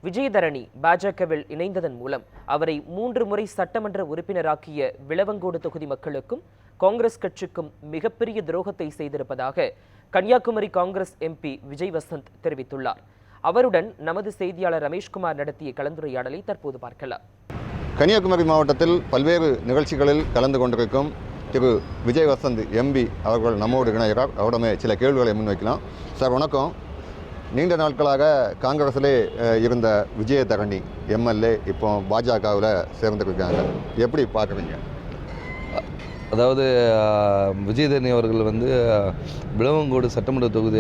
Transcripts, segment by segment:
விஜயதரணி பாஜகவில் இணைந்ததன் மூலம் அவரை 3 முறை சட்டமன்ற உறுப்பினராக்கிய விளவங்கோடு தொகுதி மக்களுக்கும் காங்கிரஸ் கட்சிக்கும் மிகப்பெரிய துரோகத்தை செய்திருப்பதாக கன்னியாகுமரி காங்கிரஸ் எம்பி விஜய் வசந்த் தெரிவித்துள்ளார். அவருடன் நமது செய்தியாளர் ரமேஷ்குமார் நடத்திய கலந்துரையாடலை தற்போது பார்க்கலாம். கன்னியாகுமரி மாவட்டத்தில் பல்வேறு நிகழ்ச்சிகளில் கலந்து கொண்டிருக்கும் திரு விஜய் வசந்த் எம்பி அவர்கள் நம்மோடு இணைகிறார். அவரிடமே சில கேள்விகளை முன்வைக்கலாம். சார் வணக்கம். நீண்ட நாட்களாக காங்கிரஸிலே இருந்த விஜயதரணி எம்எல்ஏ இப்போ பாஜகவில் சேர்ந்துருக்காங்க, எப்படி பார்க்குறீங்க? அதாவது விஜயதரணி அவர்கள் விளவங்கோடு சட்டமன்ற தொகுதி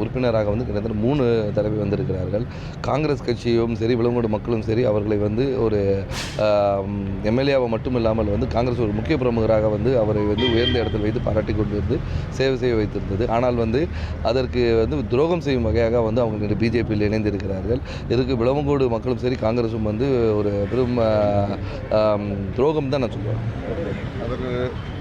உறுப்பினராக கிட்டத்தட்ட 3 தடவை வந்திருக்கிறார்கள். காங்கிரஸ் கட்சியும் சரி விளவங்கோடு மக்களும் சரி அவர்களை ஒரு எம்எல்ஏவை மட்டும் இல்லாமல் காங்கிரஸ் ஒரு முக்கிய பிரமுகராக அவரை உயர்ந்த இடத்தில் வைத்து பாராட்டி கொண்டு சேவை செய்ய வைத்திருந்தது. ஆனால் அதற்கு துரோகம் செய்யும் வகையாக அவங்க பிஜேபியில் இணைந்திருக்கிறார்கள். இதுக்கு விளவங்கோடு மக்களும் சரி காங்கிரஸும் ஒரு பெரும் துரோகம் தான் நான் சொல்லுவேன். அதற்கு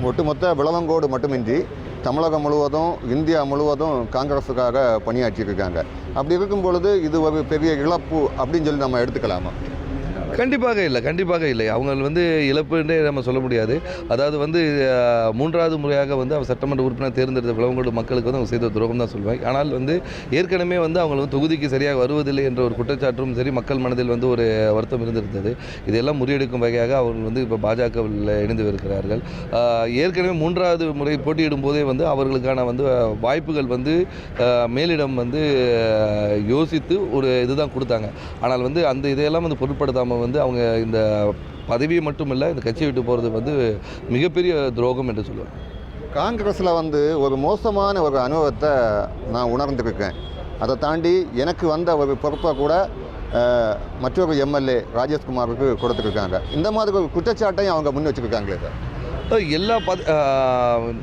ஒட்டுமொத்த விளவங்கோடு மட்டுமின்றி தமிழகம் முழுவதும் இந்தியா முழுவதும் காங்கிரஸுக்காக பணியாற்றியிருக்காங்க. அப்படி இருக்கும் பொழுது இது ஒரு பெரிய இழப்பு அப்படின்னு சொல்லி நம்ம எடுத்துக்கலாமா? கண்டிப்பாக இல்லை. அவங்க இழப்புன்றே நம்ம சொல்ல முடியாது. அதாவது 3வது முறையாக அவர் சட்டமன்ற உறுப்பினர் தேர்ந்தெடுத்த விளவங்கோடு மக்களுக்கு அவங்க செய்த துரோகம் தான் சொல்வேன். ஆனால் ஏற்கனவே அவங்க தொகுதிக்கு சரியாக வருவதில்லை என்ற ஒரு குற்றச்சாட்டும் சரி மக்கள் மனதில் ஒரு வருத்தம் இருந்திருந்தது. இதெல்லாம் முறியடிக்கும் வகையாக அவர்கள் இப்போ பாஜகவில் இணைந்து வருகிறார்கள். ஏற்கனவே 3வது முறை போட்டியிடும் போதே அவர்களுக்கான வாய்ப்புகள் மேலிடம் யோசித்து ஒரு இதுதான் கொடுத்தாங்க. ஆனால் அந்த இதையெல்லாம் பொருட்படுத்தாமல் அவங்க இந்த பதவியை மட்டுமில்லை இந்த கட்சியை விட்டு போகிறது மிகப்பெரிய துரோகம் என்று சொல்லுவேன். காங்கிரஸில் ஒரு மோசமான ஒரு அனுபவத்தை நான் உணர்ந்திருக்கேன். அதை தாண்டி எனக்கு வந்த ஒரு பொறுப்பை கூட மற்றொரு எம்எல்ஏ ராஜேஷ்குமாருக்கு கொடுத்துருக்காங்க. இந்த மாதிரி ஒரு குற்றச்சாட்டையும் அவங்க முன் வச்சுருக்காங்களே சார்? எல்லா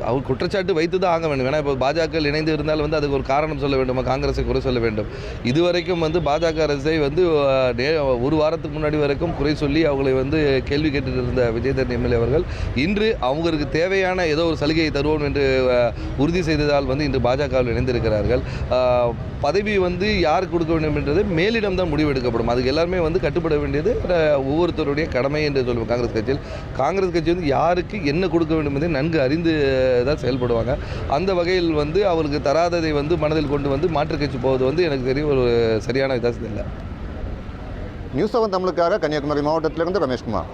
அவர் குற்றச்சாட்டு வைத்து தான் ஆக வேண்டும். ஏன்னா இப்போ பாஜக இணைந்து இருந்தால் அதுக்கு ஒரு காரணம் சொல்ல வேண்டுமா, காங்கிரஸை குறை சொல்ல வேண்டும். இதுவரைக்கும் பாஜக அரசை ஒரு வாரத்துக்கு முன்னாடி வரைக்கும் குறை சொல்லி அவங்களை கேள்வி கேட்டுட்டு இருந்த விஜயதரணி எம்எல்ஏ அவர்கள் இன்று அவங்களுக்கு தேவையான ஏதோ ஒரு சலுகையை தருவோம் என்று உறுதி செய்ததால் இன்று பாஜகவில் இணைந்திருக்கிறார்கள். பதவி யாருக்கு கொடுக்க வேண்டும் என்றது மேலிடம் தான் முடிவெடுக்கப்படும். அதுக்கு எல்லாருமே கட்டுப்பட வேண்டியது ஒவ்வொருத்தருடைய கடமை என்று சொல்லுவோம். காங்கிரஸ் கட்சி யாருக்கு என்ன கொடுக்க வேண்டும் என்பதை நன்கு அறிந்து தான் செயல்படுவாங்க. அந்த வகையில் அவருக்கு தராததை மனதில் கொண்டு மாற்றுக் கட்சி போவது எனக்கு தெரியும் ஒரு சரியான வித்தியாசம் இல்லை. நியூஸ் 7 தமிழுக்காக கன்னியாகுமரி மாவட்டத்திலிருந்து ரமேஷ்குமார்.